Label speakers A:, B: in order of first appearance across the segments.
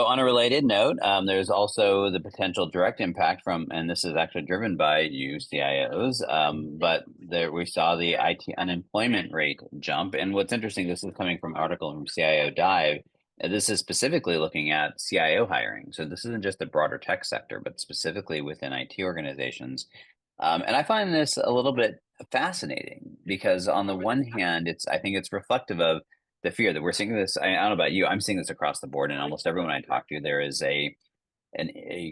A: So on a related note, there's also the potential direct impact from, and this is actually driven by you CIOs, but there we saw the IT unemployment rate jump. And what's interesting, this is coming from an article from CIO Dive. This is specifically looking at CIO hiring. So this isn't just the broader tech sector, but specifically within IT organizations. And I find this a little bit fascinating because on the one hand, I think it's reflective of the fear that we're seeing this. I don't know about you, I'm seeing this across the board, and almost everyone I talk to, there is a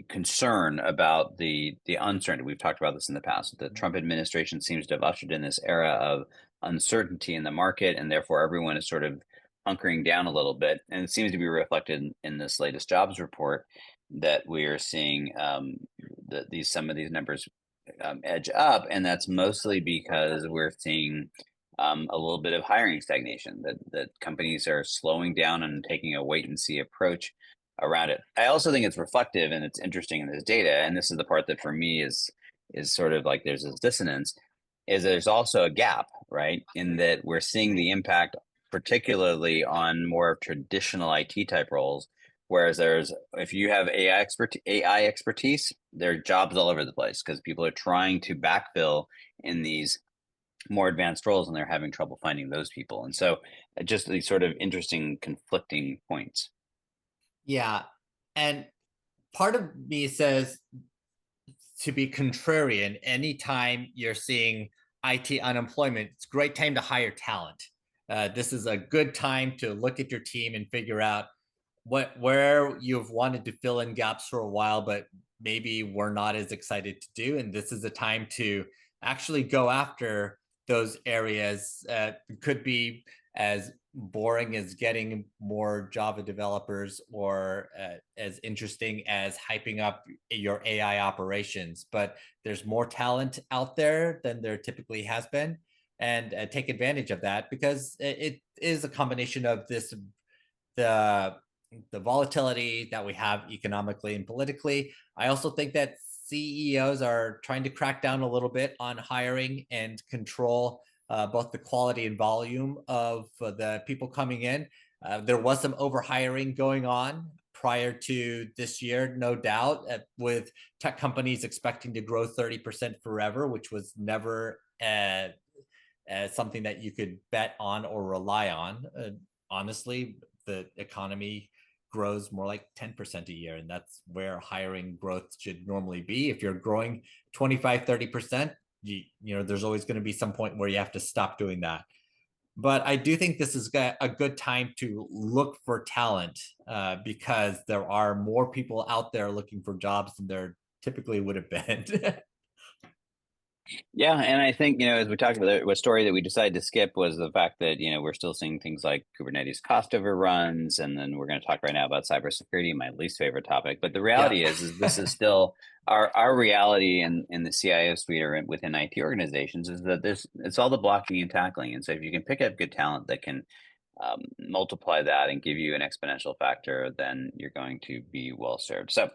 A: concern about the uncertainty. We've talked about this in the past. The Trump administration seems to have ushered in this era of uncertainty in the market, and therefore everyone is sort of hunkering down a little bit. And it seems to be reflected in this latest jobs report that we are seeing some of these numbers edge up, and that's mostly because we're seeing a little bit of hiring stagnation. That companies are slowing down and taking a wait and see approach around it. I also think it's reflective and it's interesting in this data, and this is the part that for me is sort of like there's this dissonance. Is there's also a gap, right? In that we're seeing the impact, particularly on more traditional IT type roles. Whereas if you have AI expertise, there are jobs all over the place because people are trying to backfill in these more advanced roles and they're having trouble finding those people. And so just these sort of interesting conflicting points.
B: Yeah. And part of me says to be contrarian, anytime you're seeing IT unemployment, it's a great time to hire talent. This is a good time to look at your team and figure out where you've wanted to fill in gaps for a while, but maybe we're not as excited to do. And this is a time to actually go after those areas. Could be as boring as getting more Java developers, or as interesting as hyping up your AI operations. But there's more talent out there than there typically has been. And take advantage of that, because it is a combination of the the volatility that we have economically and politically. I also think that CEOs are trying to crack down a little bit on hiring and control both the quality and volume of the people coming in. There was some overhiring going on prior to this year, no doubt, with tech companies expecting to grow 30% forever, which was never something that you could bet on or rely on. Honestly, the economy grows more like 10% a year, and that's where hiring growth should normally be. If you're growing 25-30%, there's always going to be some point where you have to stop doing that. But I do think this is a good time to look for talent, because there are more people out there looking for jobs than there typically would have been.
A: Yeah, and I think, as we talked about, the story that we decided to skip was the fact that, we're still seeing things like Kubernetes cost overruns, and then we're going to talk right now about cybersecurity, my least favorite topic. But the reality
B: Yeah.
A: is this is still our reality in the CIO suite or within IT organizations is that it's all the blocking and tackling. And so if you can pick up good talent that can multiply that and give you an exponential factor, then you're going to be well served. So